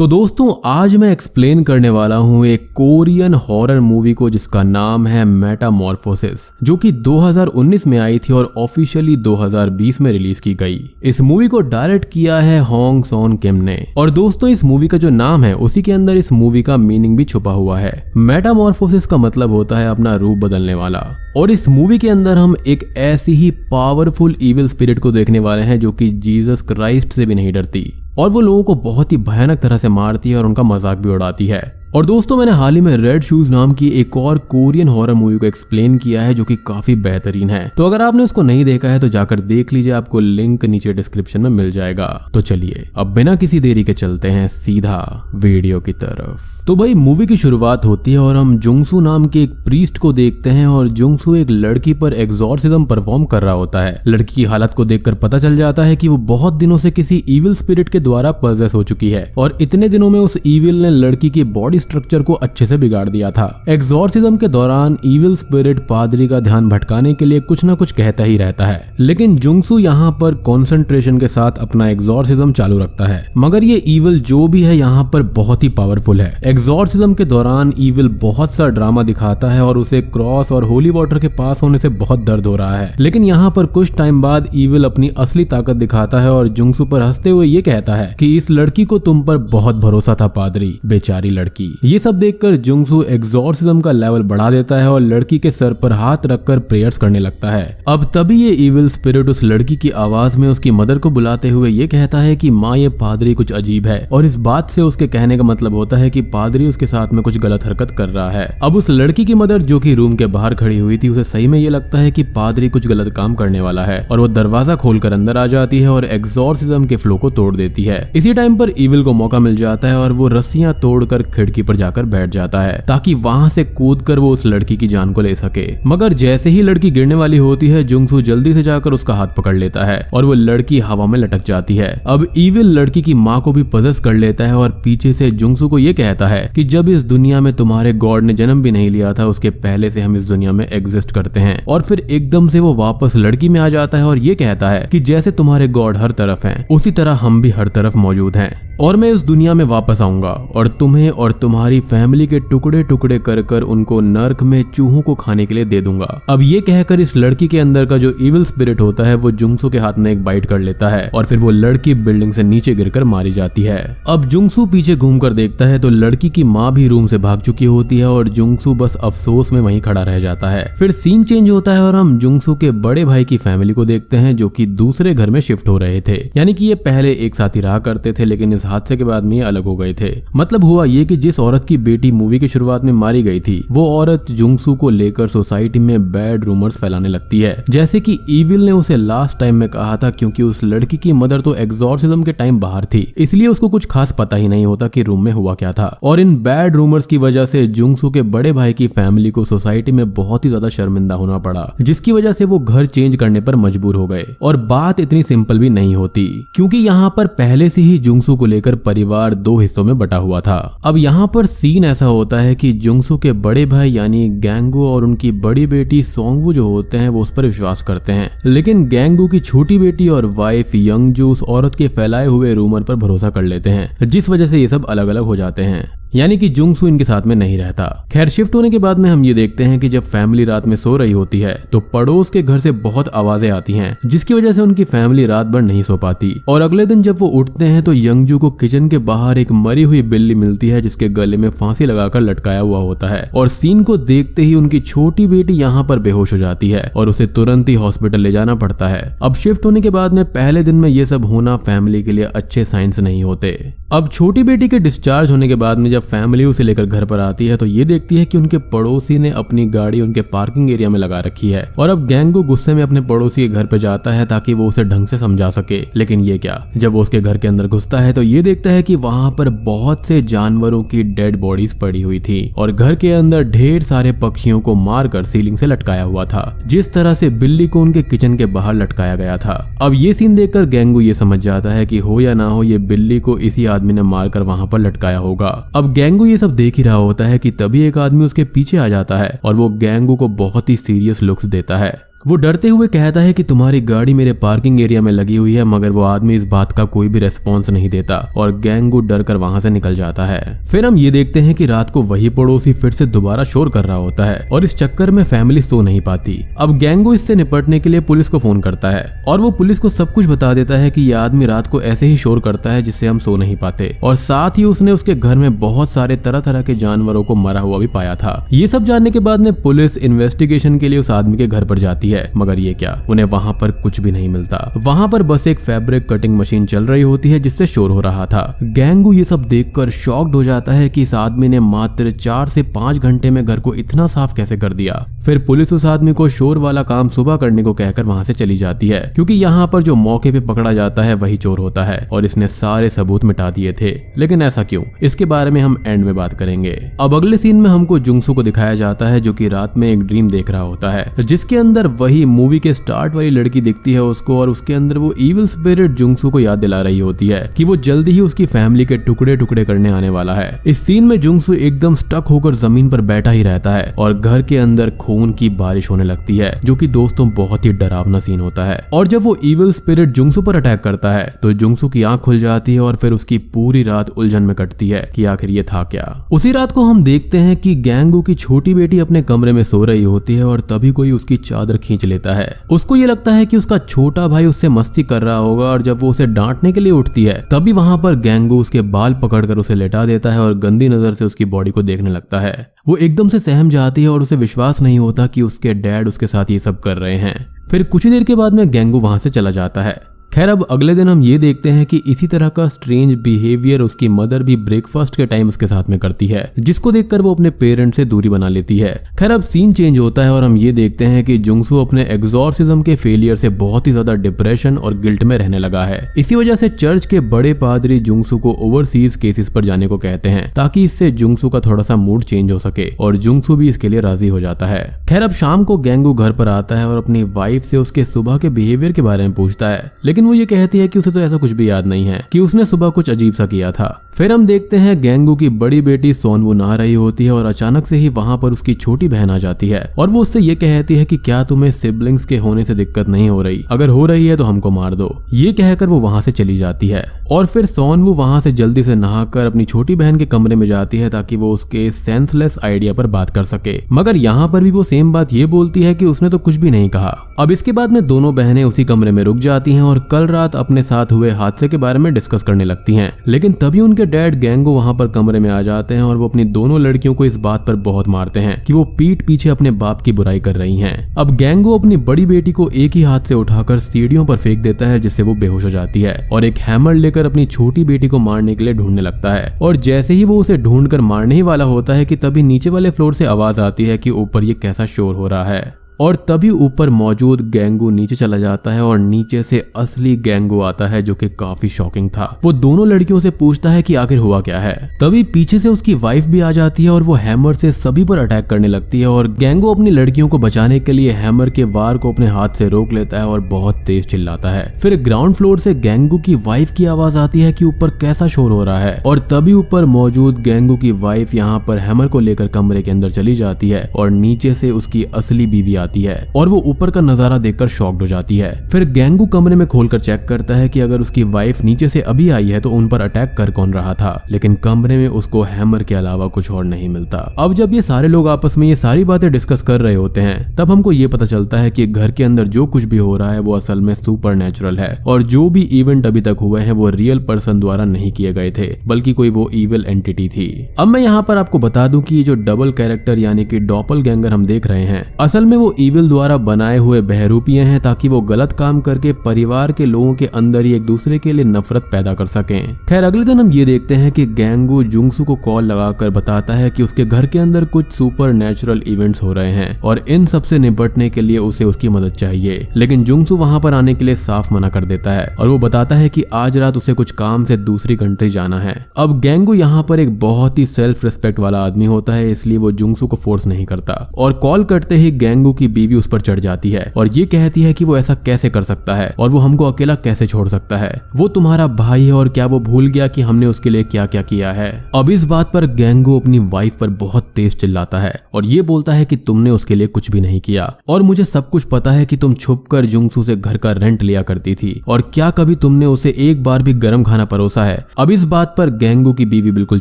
तो दोस्तों आज मैं एक्सप्लेन करने वाला हूँ एक कोरियन हॉरर मूवी को जिसका नाम है मेटामॉर्फोसिस, जो कि 2019 में आई थी और ऑफिशियली 2020 में रिलीज की गई। इस मूवी को डायरेक्ट किया है होंग सॉन किम ने। और दोस्तों इस मूवी का जो नाम है उसी के अंदर इस मूवी का मीनिंग भी छुपा हुआ है। मेटामॉर्फोसिस का मतलब होता है अपना रूप बदलने वाला। और इस मूवी के अंदर हम एक ऐसी ही पावरफुल इविल स्पिरिट को देखने वाले हैं जो कि जीसस क्राइस्ट से भी नहीं डरती और वो लोगों को बहुत ही भयानक तरह से मारती है और उनका मजाक भी उड़ाती है। और दोस्तों मैंने हाल ही में रेड शूज नाम की एक और कोरियन हॉरर मूवी को एक्सप्लेन किया है जो कि काफी बेहतरीन है। तो अगर आपने उसको नहीं देखा है तो जाकर देख लीजिए, आपको लिंक नीचे डिस्क्रिप्शन में मिल जाएगा। तो चलिए अब बिना किसी देरी के चलते हैं सीधा वीडियो की तरफ। तो भाई मूवी की शुरुआत होती है और हम जुंगसू नाम के एक प्रीस्ट को देखते हैं और जुंगसू एक लड़की पर एग्जॉर्सिज्म परफॉर्म कर रहा होता है। लड़की की हालत को देखकर पता चल जाता है कि वो बहुत दिनों से किसी इविल स्पिरिट के द्वारा पजेस हो चुकी है और इतने दिनों में उस इविल ने लड़की की बॉडी स्ट्रक्चर को अच्छे से बिगाड़ दिया था। एग्जॉर्सिज्म के दौरान इविल स्पिरिट पादरी का ध्यान भटकाने के लिए कुछ न कुछ कहता ही रहता है, लेकिन जुंगसू यहाँ पर कंसंट्रेशन के साथ अपना एग्जॉर्सिज्म चालू रखता है। मगर ये इविल जो भी है यहाँ पर बहुत ही पावरफुल है। एग्जॉर्सिज्म के दौरान इविल बहुत सा ड्रामा दिखाता है और उसे क्रॉस और होली वाटर के पास होने से बहुत दर्द हो रहा है। लेकिन यहाँ पर कुछ टाइम बाद इविल अपनी असली ताकत दिखाता है और जुंगसू पर हंसते हुए ये कहता है कि इस लड़की को तुम पर बहुत भरोसा था पादरी, बेचारी लड़की। ये सब देखकर जुंगसू एग्जॉर्सिज्म का लेवल बढ़ा देता है और लड़की के सर पर हाथ रखकर प्रेयर्स करने लगता है। अब तभी ये इविल स्पिरिट उस लड़की की आवाज में उसकी मदर को बुलाते हुए ये कहता है कि माँ ये पादरी कुछ अजीब है। और इस बात से उसके कहने का मतलब होता है कि पादरी उसके साथ में कुछ गलत हरकत कर रहा है। अब उस लड़की की मदर जो कि रूम के बाहर खड़ी हुई थी उसे सही में ये लगता है कि पादरी कुछ गलत काम करने वाला है और वो दरवाजा खोलकर अंदर आ जाती है और एग्जॉर्सिज्म के फ्लो को तोड़ देती है। इसी टाइम पर इविल को मौका मिल जाता है और वो रस्सियां तोड़कर खिड़की पर जाकर बैठ जाता है ताकि वहां से कूदकर वो उस लड़की की जान को ले सके। मगर जैसे ही लड़की गिरने वाली होती है जुंगसू जल्दी से जाकर उसका हाथ पकड़ लेता है और वो लड़की हवा में लटक जाती है। अब इविल लड़की की माँ को भी पजेस कर लेता है और पीछे से जुंगसू को ये कहता है कि जब इस दुनिया में तुम्हारे गॉड ने जन्म भी नहीं लिया था उसके पहले से हम इस दुनिया में एग्जिस्ट करते हैं। और फिर एकदम से वो वापस लड़की में आ जाता है और ये कहता है कि जैसे तुम्हारे गॉड हर तरफ हैं उसी तरह हम भी हर तरफ मौजूद हैं और मैं इस दुनिया में वापस आऊंगा और तुम्हें और तुम्हारी फैमिली के टुकड़े टुकड़े कर कर उनको नर्क में चूहों को खाने के लिए दे दूंगा। अब ये कहकर इस लड़की के अंदर का जो इविल स्पिरिट होता है वो जुंगसू के हाथ में एक बाइट कर लेता है और फिर वो लड़की बिल्डिंग से नीचे गिरकर मारी जाती है। अब जुंगसू पीछे घूमकर देखता है तो लड़की की माँ भी रूम से भाग चुकी होती है और जुंगसू बस अफसोस में वहीं खड़ा रह जाता है। फिर सीन चेंज होता है और हम जुंगसू के बड़े भाई की फैमिली को देखते हैं जो कि दूसरे घर में शिफ्ट हो रहे थे। यानी कि ये पहले एक साथ ही रहा करते थे लेकिन इस हादसे के बाद में ये अलग हो गए थे। मतलब हुआ ये कि जिस औरत की बेटी मूवी की शुरुआत में मारी गई थी वो औरत जुंगसू को लेकर सोसाइटी में बैड रूमर्स फैलाने लगती है, जैसे कि इविल ने उसे लास्ट टाइम में कहा था, क्योंकि उस लड़की की मदर तो एग्जॉर्सिज्म के टाइम बाहर थी इसलिए उसको कुछ खास पता ही नहीं होता कि रूम में हुआ क्या था। और इन बैड रूमर्स की वजह से जुंगसू के बड़े भाई की फैमिली को सोसाइटी में बहुत ही ज्यादा शर्मिंदा होना पड़ा, जिसकी वजह से वो घर चेंज करने पर मजबूर हो गए। और बात इतनी सिंपल भी नहीं होती क्योंकि यहाँ पर पहले से ही जुंगसू को लेकर परिवार दो हिस्सों में बटा हुआ था। अब यहाँ पर सीन ऐसा होता है कि जुंगसू के बड़े भाई यानी गैंगू और उनकी बड़ी बेटी सोंगवू जो होते हैं वो उस पर विश्वास करते हैं, लेकिन गैंगू की छोटी बेटी और वाइफ यंगजू उस औरत के फैलाए हुए रूमर पर भरोसा कर लेते हैं, जिस वजह से ये सब अलग अलग हो जाते हैं। यानी कि जुंगसू इनके साथ में नहीं रहता। खैर शिफ्ट होने के बाद में हम ये देखते हैं कि जब फैमिली रात में सो रही होती है तो पड़ोस के घर से बहुत आवाजें आती हैं, जिसकी वजह से उनकी फैमिली रात भर नहीं सो पाती। और अगले दिन जब वो उठते हैं तो यंगजू को किचन के बाहर एक मरी हुई बिल्ली मिलती है जिसके गले में फांसी लगाकर लटकाया हुआ होता है। और सीन को देखते ही उनकी छोटी बेटी यहाँ पर बेहोश हो जाती है और उसे तुरंत ही हॉस्पिटल ले जाना पड़ता है। अब शिफ्ट होने के बाद में पहले दिन में ये सब होना फैमिली के लिए अच्छे साइंस नहीं होते। अब छोटी बेटी के डिस्चार्ज होने के बाद में जब फैमिली उसे लेकर घर पर आती है तो ये देखती है कि उनके पड़ोसी ने अपनी गाड़ी उनके पार्किंग एरिया में लगा रखी है। और अब गैंगू गुस्से में अपने पड़ोसी के घर पे जाता है ताकि वो उसे ढंग से समझा सके, लेकिन ये क्या, जब वो उसके घर के अंदर घुसता है तो ये देखता है कि वहां पर बहुत से जानवरों की डेड बॉडीज पड़ी हुई थी और घर के अंदर ढेर सारे पक्षियों को मारकर सीलिंग से लटकाया हुआ था, जिस तरह से बिल्ली को उनके किचन के बाहर लटकाया गया था। अब ये सीन देखकर गैंगू ये समझ जाता है कि हो या ना हो ये बिल्ली को इसी आदमी ने मारकर वहां पर लटकाया होगा। अब गैंगू ये सब देख ही रहा होता है कि तभी एक आदमी उसके पीछे आ जाता है और वो गैंगू को बहुत ही सीरियस लुक्स देता है। वो डरते हुए कहता है कि तुम्हारी गाड़ी मेरे पार्किंग एरिया में लगी हुई है, मगर वो आदमी इस बात का कोई भी रेस्पॉन्स नहीं देता और गैंगू डर कर वहां से निकल जाता है। फिर हम ये देखते हैं कि रात को वही पड़ोसी फिर से दोबारा शोर कर रहा होता है और इस चक्कर में फैमिली सो नहीं पाती। अब गैंगू इससे निपटने के लिए पुलिस को फोन करता है और वो पुलिस को सब कुछ बता देता है कि ये आदमी रात को ऐसे ही शोर करता है जिससे हम सो नहीं पाते, और साथ ही उसने उसके घर में बहुत सारे तरह तरह के जानवरों को मरा हुआ भी पाया था। ये सब जानने के बाद में पुलिस इन्वेस्टिगेशन के लिए उस आदमी के घर पर जाती है, मगर ये क्या, उन्हें वहां पर कुछ भी नहीं मिलता। वहां पर बस एक फैब्रिक कटिंग मशीन चल रही होती है जिससे शोर हो रहा था। गैंगू ये सब देखकर शॉक्ड हो जाता है कि इस आदमी ने मात्र 4 से 5 घंटे में घर को इतना साफ कैसे कर दिया। फिर पुलिस उस आदमी को शोर वाला काम सुबह करने को कहकर वहां से चली जाती है, क्योंकि यहाँ पर जो मौके पे पकड़ा जाता है वही चोर होता है और इसने सारे सबूत मिटा दिए थे। लेकिन ऐसा क्यों, इसके बारे में हम एंड में बात करेंगे। अब अगले सीन में हमको जुंगसू को दिखाया जाता है जो कि रात में एक ड्रीम देख रहा होता है, जिसके अंदर वही मूवी के स्टार्ट वाली लड़की दिखती है उसको, और उसके अंदर वो इविल स्पिरिट जुंगसू को याद दिला रही होती है कि वो जल्दी ही उसकी फैमिली के टुकड़े टुकड़े करने आने वाला है। इस सीन में जुंगसू एकदम स्टक होकर जमीन पर बैठा ही रहता है और घर के अंदर खून की बारिश होने लगती है, जो कि दोस्तों बहुत ही डरावना सीन होता है। और जब वो इविल स्पिरिट जुंगसू पर अटैक करता है तो जुंगसू की आंख खुल जाती है और फिर उसकी पूरी रात उलझन में कटती है कि आखिर ये था क्या। उसी रात को हम देखते हैं कि गैंगू की छोटी बेटी अपने कमरे में सो रही होती है और तभी कोई उसकी चादर खींच लेता है। उसको ये लगता है कि उसका छोटा भाई उससे मस्ती कर रहा होगा, और जब वो उसे डांटने के लिए उठती है तभी वहां पर गैंगू उसके बाल पकड़कर उसे लेटा देता है और गंदी नजर से उसकी बॉडी को देखने लगता है। वो एकदम से सहम जाती है और उसे विश्वास नहीं होता कि उसके डैड उसके साथ ये सब कर रहे हैं। फिर कुछ ही देर के बाद में गैंगू वहां से चला जाता है। खैर अब अगले दिन हम ये देखते हैं कि इसी तरह का स्ट्रेंज बिहेवियर उसकी मदर भी ब्रेकफास्ट के टाइम उसके साथ में करती है, जिसको देखकर वो अपने पेरेंट्स से दूरी बना लेती है। खैर अब सीन चेंज होता है और हम ये देखते हैं कि जुंगसू अपने एग्जॉर्सिज्म के फेलियर से बहुत ही ज्यादा डिप्रेशन और गिल्ट में रहने लगा है। इसी वजह से चर्च के बड़े पादरी जुंगसू को ओवरसीज केसेस पर जाने को कहते हैं, ताकि इससे जुंगसू का थोड़ा सा मूड चेंज हो सके, और जुंगसू भी इसके लिए राजी हो जाता है। खैर अब शाम को गैंगू घर पर आता है और अपनी वाइफ से उसके सुबह के बिहेवियर के बारे में पूछता है, लेकिन वो ये कहती है कि उसे तो ऐसा कुछ भी याद नहीं है कि उसने सुबह कुछ अजीब सा किया था। फिर हम देखते हैं गैंगू की बड़ी बेटी सोनवू नहा रही होती है और अचानक से ही वहां पर उसकी छोटी बहन आ जाती है और वो उससे ये कहती है कि क्या तुम्हें सिबलिंग्स के होने से दिक्कत नहीं हो रही, अगर हो रही है तो हमको मार दो। ये कहकर वो वहां से चली जाती है और फिर सोनवू वहां से जल्दी से नहाकर अपनी छोटी बहन के कमरे में जाती है ताकि वो उसके सेंसलेस आइडिया पर बात कर सके, मगर यहाँ पर भी वो सेम बात ये बोलती है कि उसने तो कुछ भी नहीं कहा। अब इसके बाद में दोनों बहनें उसी कमरे में रुक जाती हैं और कल रात अपने साथ हुए हादसे के बारे में डिस्कस करने लगती हैं, लेकिन तभी उनके डैड गैंगू वहां पर कमरे में आ जाते हैं और वो अपनी दोनों लड़कियों को इस बात पर बहुत मारते हैं कि वो पीठ पीछे अपने बाप की बुराई कर रही हैं। अब गैंगू अपनी बड़ी बेटी को एक ही हाथ से उठाकर सीढ़ियों पर फेंक देता है, जिससे वो बेहोश हो जाती है और एक हैमर लेकर अपनी छोटी बेटी को मारने के लिए ढूंढने लगता है। और जैसे ही वो उसे ढूंढकर मारने ही वाला होता है कि तभी नीचे वाले फ्लोर से आवाज आती है कि ऊपर ये कैसा शोर हो रहा है, और तभी ऊपर मौजूद गैंगू नीचे चला जाता है और नीचे से असली गैंगू आता है, जो कि काफी शॉकिंग था। वो दोनों लड़कियों से पूछता है कि आखिर हुआ क्या है। तभी पीछे से उसकी वाइफ भी आ जाती है और वो हैमर से सभी पर अटैक करने लगती है और गैंगू अपनी लड़कियों को बचाने के लिए हैमर के वार को अपने हाथ से रोक लेता है और बहुत तेज चिल्लाता है। फिर ग्राउंड फ्लोर से गैंगू की वाइफ की आवाज आती है कि ऊपर कैसा शोर हो रहा है, और तभी ऊपर मौजूद गैंगू की वाइफ यहाँ पर हैमर को लेकर कमरे के अंदर चली जाती है और नीचे से उसकी असली बीवी आती है और वो ऊपर का नजारा देखकर शॉक्ड हो जाती है। फिर गैंगू कमरे में खोलकर चेक करता है कि अगर उसकी वाइफ नीचे से अभी आई है तो उन पर अटैक कर कौन रहा था, लेकिन कमरे में उसको हैमर के अलावा कुछ और नहीं मिलता। अब जब ये सारे लोग आपस में ये सारी बातें डिस्कस कर रहे होते हैं तब हमको ये पता चलता है कि घर के अंदर जो कुछ भी हो रहा है वो असल में सुपर नेचुरल है, और जो भी इवेंट अभी तक हुए हैं वो रियल पर्सन द्वारा नहीं किए गए थे, बल्कि कोई वो इविल एंटिटी थी। अब मैं यहाँ पर आपको बता दूं कि ये जो डबल कैरेक्टर यानी कि डॉपलगैंगर हम देख रहे हैं, असल में वो इविल द्वारा बनाए हुए बहरूपिये हैं, ताकि वो गलत काम करके परिवार के लोगों के अंदर ही एक दूसरे के लिए नफरत पैदा कर सकें। खैर अगले दिन हम ये देखते हैं कि गैंगू जुंगसू को कॉल लगाकर बताता है कि उसके घर के अंदर कुछ सुपर नेचुरल इवेंट्स हो रहे हैं और इन सब से निपटने के लिए उसे उसकी मदद चाहिए, लेकिन जुंगसू वहां पर आने के लिए साफ मना कर देता है और वो बताता है कि आज रात उसे कुछ काम से दूसरी कंट्री जाना है। अब गैंगू यहाँ पर एक बहुत ही सेल्फ रिस्पेक्ट वाला आदमी होता है, इसलिए वो जुंगसू को फोर्स नहीं करता और कॉल करते ही गैंगू की बीवी उस पर चढ़ जाती है और ये कहती है कि वो ऐसा कैसे कर सकता है और वो हमको अकेला कैसे छोड़ सकता है। वो तुम्हारा भाई है और क्या वो भूल गया कि हमने उसके लिए क्या क्या किया है। अब इस बात पर गैंगो अपनी वाइफ पर बहुत तेज चिल्लाता है और ये बोलता है कि तुमने उसके लिए कुछ भी नहीं किया और मुझे सब कुछ पता है कि तुम छुपकर जुंगसू से घर का रेंट लिया करती थी और क्या कभी तुमने उसे एक बार भी गर्म खाना परोसा है। अब इस बात पर गैंगो की बीवी बिल्कुल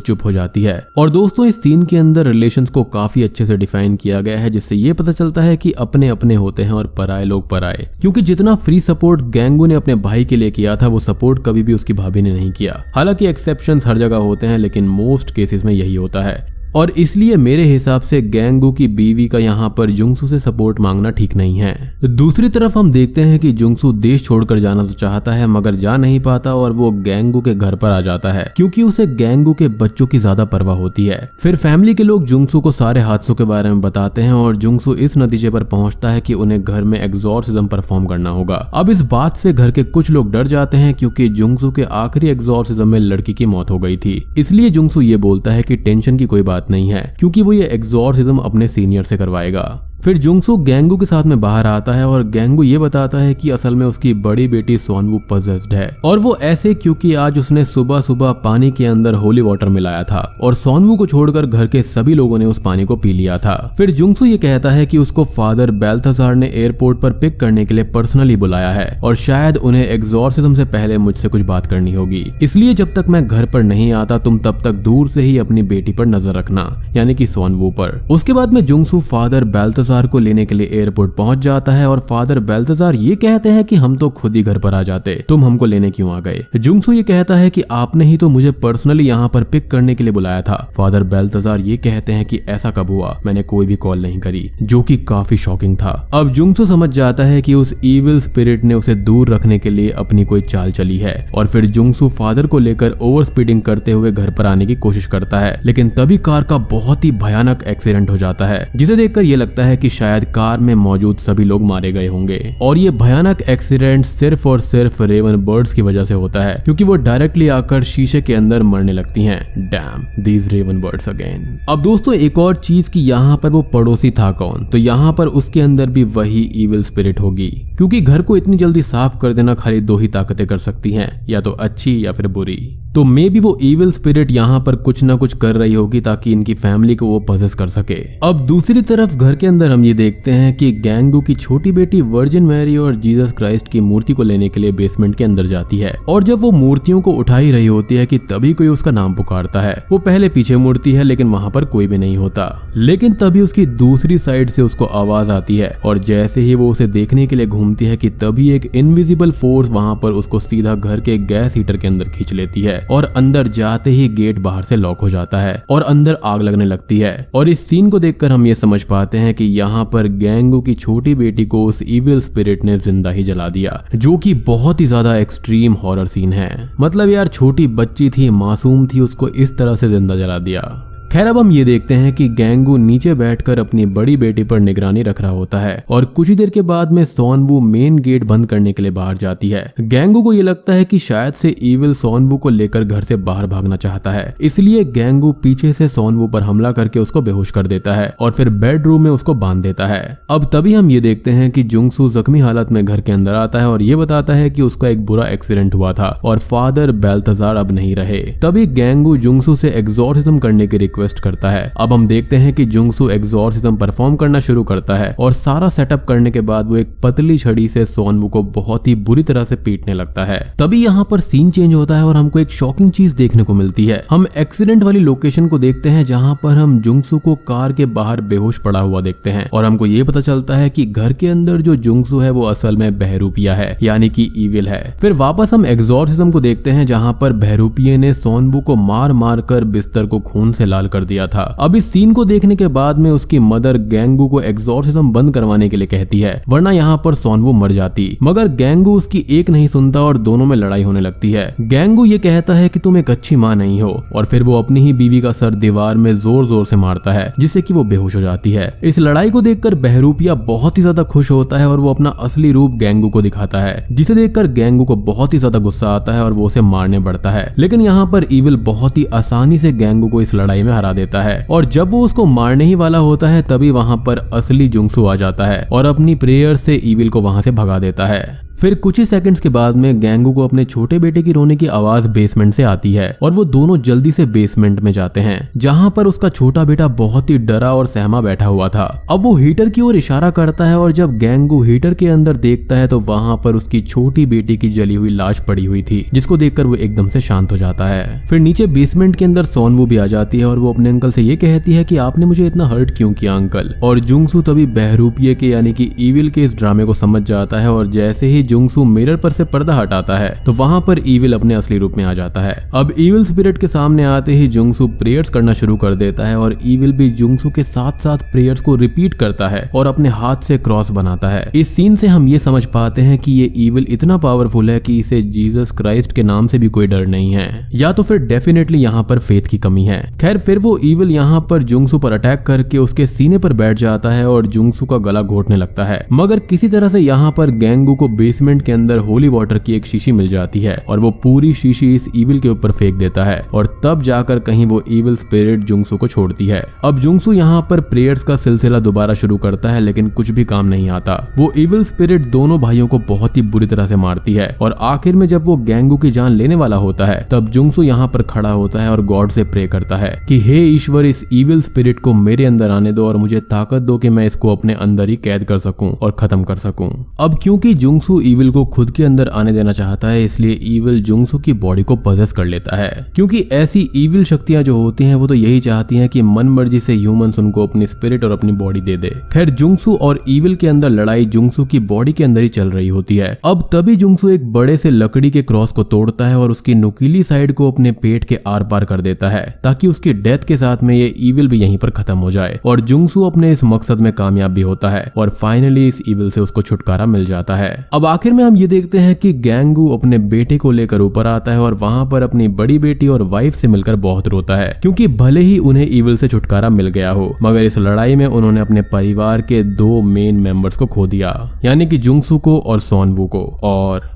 चुप हो जाती है। और दोस्तों इस सीन के अंदर रिलेशंस को काफी अच्छे से डिफाइन किया गया है, जिससे ये पता चलता है कि अपने अपने होते हैं और पराये लोग पराये। क्योंकि जितना फ्री सपोर्ट गैंगो ने अपने भाई के लिए किया था वो सपोर्ट कभी भी उसकी भाभी ने नहीं किया। हालांकि एक्सेप्शंस हर जगह होते हैं लेकिन मोस्ट केसेस में यही होता है और इसलिए मेरे हिसाब से गैंगो की बीवी का यहाँ पर जुंगसू से सपोर्ट मांगना ठीक नहीं है। दूसरी तरफ हम देखते हैं कि जुंगसू देश छोड़कर जाना तो चाहता है मगर जा नहीं पाता और वो गैंगो के घर पर आ जाता है क्योंकि उसे गैंगो के बच्चों की ज्यादा परवाह होती है। फिर फैमिली के लोग जुंगसू को सारे हादसों के बारे में बताते हैं और जुंगसू इस नतीजे पर पहुंचता है कि उन्हें घर में एग्जॉर्सिज्म परफॉर्म करना होगा। अब इस बात से घर के कुछ लोग डर जाते हैं क्योंकि जुंगसू के आखिरी एग्जॉर्सिज्म में लड़की की मौत हो गई थी। इसलिए जुंगसू ये बोलता है कि टेंशन की कोई बात नहीं है क्योंकि वो ये एग्जॉर्सिज्म अपने सीनियर से करवाएगा। फिर जुंगसू गैंगो के साथ में बाहर आता है और गैंगो ये बताता है कि असल में उसकी बड़ी बेटी सोनवू पजेस्ड है और वो ऐसे क्योंकि आज उसने सुबह सुबह पानी के अंदर होली वाटर मिलाया था और सोनवू को छोड़कर घर के सभी लोगों ने उस पानी को पी लिया था। फिर जुंगसू ये कहता है कि उसको फादर बेल्थासार ने एयरपोर्ट पर पिक करने के लिए पर्सनली बुलाया है और शायद उन्हें एग्जॉर्सिज्म से पहले मुझसे कुछ बात करनी होगी, इसलिए जब तक मैं घर पर नहीं आता तुम तब तक दूर से ही अपनी बेटी पर नजर रखना, यानी कि सोनवू पर। उसके बाद में जुंगसू फादर बेल्थासार को लेने के लिए एयरपोर्ट पहुंच जाता है और फादर बेल्थासार ये कहते हैं कि हम तो खुद ही घर पर आ जाते, तुम हमको लेने क्यों आ गए। जुंगसू ये कहता है कि आपने ही तो मुझे पर्सनली यहाँ पर पिक करने के लिए बुलाया था। फादर बेल्थासार ये कहते हैं कि ऐसा कब हुआ, मैंने कोई भी कॉल नहीं करी, जो कि काफी शॉकिंग था। अब जुंगसू समझ जाता है कि उस इविल स्पिरिट ने उसे दूर रखने के लिए अपनी कोई चाल चली है और फिर जुंगसू फादर को लेकर ओवर स्पीडिंग करते हुए घर पर आने की कोशिश करता है, लेकिन तभी कार का बहुत ही भयानक एक्सीडेंट हो जाता है जिसे देखकर ये लगता है कि शायद कार में मौजूद सभी लोग मारे गए होंगे। और ये भयानक एक्सीडेंट सिर्फ और सिर्फ रेवन बर्ड्स की वजह से होता है क्योंकि वो डायरेक्टली आकर शीशे के अंदर मरने लगती हैं। Damn these raven birds again. अब दोस्तों एक और चीज कि यहाँ पर वो पड़ोसी था कौन, तो यहाँ पर उसके अंदर भी वही इविल स्पिरिट होगी क्योंकि घर को इतनी जल्दी साफ कर देना खाली दो ही ताकतें कर सकती हैं, या तो अच्छी या फिर बुरी। तो मे बी वो इविल स्पिरिट यहाँ पर कुछ ना कुछ कर रही होगी ताकि इनकी फैमिली को वो पजेस कर सके। अब दूसरी तरफ घर के अंदर हम ये देखते हैं कि गैंगो की छोटी बेटी वर्जिन मैरी और जीसस क्राइस्ट की मूर्ति को लेने के लिए बेसमेंट के अंदर जाती है और जब वो मूर्तियों को उठा ही रही होती है कि तभी कोई उसका नाम पुकारता है। वो पहले पीछे मूर्ति है लेकिन वहां पर कोई भी नहीं होता, लेकिन तभी उसकी दूसरी साइड से उसको आवाज आती है और जैसे ही वो उसे देखने के लिए घूमती है कि तभी एक इनविजिबल फोर्स वहां पर उसको सीधा घर के गैस हीटर के अंदर खींच लेती है और अंदर जाते ही गेट बाहर से लॉक हो जाता है और अंदर आग लगने लगती है। और इस सीन को देखकर हम ये समझ पाते हैं कि यहाँ पर गैंगो की छोटी बेटी को उस इविल स्पिरिट ने जिंदा ही जला दिया, जो कि बहुत ही ज्यादा एक्सट्रीम हॉरर सीन है। मतलब यार छोटी बच्ची थी, मासूम थी, उसको इस तरह से जिंदा जला दिया। खैर अब हम ये देखते हैं कि गैंगो नीचे बैठकर अपनी बड़ी बेटी पर निगरानी रख रहा होता है और कुछ ही देर के बाद में सोनवू मेन गेट बंद करने के लिए बाहर जाती है। गैंगो को ये लगता है कि शायद से इविल सोनवू को लेकर घर से बाहर भागना चाहता है, इसलिए गैंगो पीछे से सोनवू पर हमला करके उसको बेहोश कर देता है और फिर बेडरूम में उसको बांध देता है। अब तभी हम ये देखते हैं कि जुंगसू जख्मी हालत में घर के अंदर आता है और ये बताता है कि उसका एक बुरा एक्सीडेंट हुआ था और फादर बेल्थासार अब नहीं रहे। तभी गैंगो जुंगसू से एग्जॉर्सिज्म करने की रिक्वेस्ट करता है। अब हम देखते हैं कि जुंगसू एग्जॉर्सिज्म परफॉर्म करना शुरू करता है और सारा सेटअप करने के बाद वो एक पतली छड़ी से सोनवू को बहुत ही बुरी तरह से पीटने लगता है। तभी यहाँ पर सीन चेंज होता है और हमको एक शॉकिंग चीज देखने को मिलती है। हम एक्सीडेंट वाली लोकेशन को देखते हैं जहाँ पर हम जुंगसू को कार के बाहर बेहोश पड़ा हुआ देखते हैं और हमको ये पता चलता है कि घर के अंदर जो जुंगसू है वो असल में बहरूपिया है, यानी कि इविल है। फिर वापस हम एग्जॉर्सिज्म को देखते हैं जहाँ पर बहरूपिये ने सोनवू को मार मार कर बिस्तर को खून से लाल कर दिया था। अब इस सीन को देखने के बाद में उसकी मदर गैंगो को एग्जॉर्सिज्म बंद करवाने के लिए कहती है, वरना यहाँ पर सोनवू मर जाती। मगर गैंगो उसकी एक नहीं सुनता और दोनों में लड़ाई होने लगती है। गैंगो ये कहता है कि तुम एक अच्छी माँ नहीं हो और फिर वो अपनी ही बीवी का सर दीवार में जोर जोर से मारता है जिससे कि वो बेहोश हो जाती है। इस लड़ाई को देखकर बहरूपिया बहुत ही ज्यादा खुश होता है और वो अपना असली रूप गैंगो को दिखाता है, जिसे देखकर गैंगो को बहुत ही ज्यादा गुस्सा आता है और वो उसे मारने बढ़ता है। लेकिन यहाँ पर इविल बहुत ही आसानी से गैंगो को इस लड़ाई में हरा हरा देता है। और जब वो उसको मारने ही वाला होता है तभी वहां पर असली जुंगसू आ जाता है और अपनी प्रेयर से ईविल को वहां से भगा देता है। फिर कुछ ही सेकंड्स के बाद में गैंगू को अपने छोटे बेटे की रोने की आवाज बेसमेंट से आती है और वो दोनों जल्दी से बेसमेंट में जाते हैं जहां पर उसका छोटा बेटा बहुत ही डरा और सहमा बैठा हुआ था। अब वो हीटर की ओर इशारा करता है और जब गैंगू हीटर के अंदर देखता है तो वहां पर उसकी छोटी बेटी की जली हुई लाश पड़ी हुई थी, जिसको देखकर वो एकदम से शांत हो जाता है। फिर नीचे बेसमेंट के अंदर सोनवू भी आ जाती है और वो अपने अंकल से ये कहती है कि आपने मुझे इतना हर्ट क्यों किया अंकल। और जुंगसू तभी बहरूपिये के यानी कि ईविल के इस ड्रामे को समझ जाता है और जैसे ही जुंगसू मिरर पर से पर्दा हटाता है तो वहां पर ईविल अपने असली रूप में आ जाता है। अब ईविल स्पिरिट के सामने आते ही जुंगसू प्रेयर्स करना शुरू कर देता है और ईविल भी जुंगसू के साथ साथ प्रेयर्स को रिपीट करता है और अपने हाथ से क्रॉस बनाता है। इस सीन से हम ये समझ पाते हैं कि ये ईविल इतना पावरफुल है कि इसे जीसस क्राइस्ट के नाम से भी कोई डर नहीं है, या तो फिर डेफिनेटली यहाँ पर फेथ की कमी है। खैर फिर वो ईविल यहाँ पर जुंगसू पर अटैक करके उसके सीने पर बैठ जाता है और जुंगसू का गला घोटने लगता है, मगर किसी तरह से यहाँ पर गैंगू को बेसमेंट के अंदर होली वाटर की एक शीशी मिल जाती है और वो पूरी शीशी इस ईविल के ऊपर फेंक देता है और तब जाकर कहीं वो ईविल स्पिरिट जुंगसू को छोड़ती है। अब जुंगसू यहाँ पर प्रेयर्स का सिलसिला दोबारा शुरू करता है लेकिन कुछ भी काम नहीं आता। वो ईविल स्पिरिट दोनों भाइयों को बहुत ही बुरी तरह से मारती है और आखिर में जब वो गैंगू की जान लेने वाला होता है तब जुंगसू यहाँ पर खड़ा होता है और गॉड से प्रे करता है कि हे ईश्वर, इस ईविल स्पिरिट को मेरे अंदर आने दो और मुझे ताकत दो कि मैं इसको अपने अंदर ही कैद कर सकूं और खत्म कर सकूं। अब क्योंकि जुंगसू ईविल को खुद के अंदर आने देना चाहता है इसलिए ईविल जुंगसू की बॉडी को पजेस कर लेता है, क्योंकि ऐसी ईविल शक्तियां जो होती हैं वो तो यही चाहती हैं कि मन मर्जी से ह्यूमंस उनको अपनी स्पिरिट और अपनी बॉडी दे दे। खैर जुंगसू और ईविल के अंदर लड़ाई जुंगसू की बॉडी के अंदर ही चल रही होती है। अब तभी जुंगसू एक बड़े से लकड़ी के क्रॉस को तोड़ता है और उसकी नुकीली साइड को अपने पेट के आर पार कर देता है ताकि उसकी डेथ के साथ में ये ईविल भी यहीं पर खत्म हो जाए। और जुंगसू अपने इस मकसद में कामयाब भी होता है और फाइनली इस ईविल से उसको छुटकारा मिल जाता है। अब आखिर में हम ये देखते हैं कि गैंगू अपने बेटे को लेकर ऊपर आता है और वहां पर अपनी बड़ी बेटी और वाइफ से मिलकर बहुत रोता है, क्योंकि भले ही उन्हें ईविल से छुटकारा मिल गया हो मगर इस लड़ाई में उन्होंने अपने परिवार के 2 मेन मेंबर्स को खो दिया, यानी कि जुंगसू को और सोनवू को। और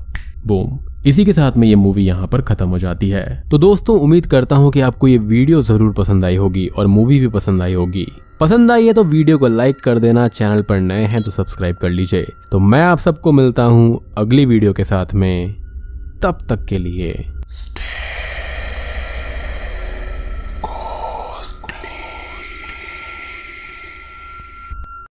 बूम, इसी के साथ में ये मूवी यहाँ पर खत्म हो जाती है। तो दोस्तों उम्मीद करता हूँ कि आपको ये वीडियो जरूर पसंद आई होगी और मूवी भी पसंद आई होगी। पसंद आई है तो वीडियो को लाइक कर देना, चैनल पर नए हैं तो सब्सक्राइब कर लीजिए। तो मैं आप सबको मिलता हूँ अगली वीडियो के साथ में, तब तक के लिए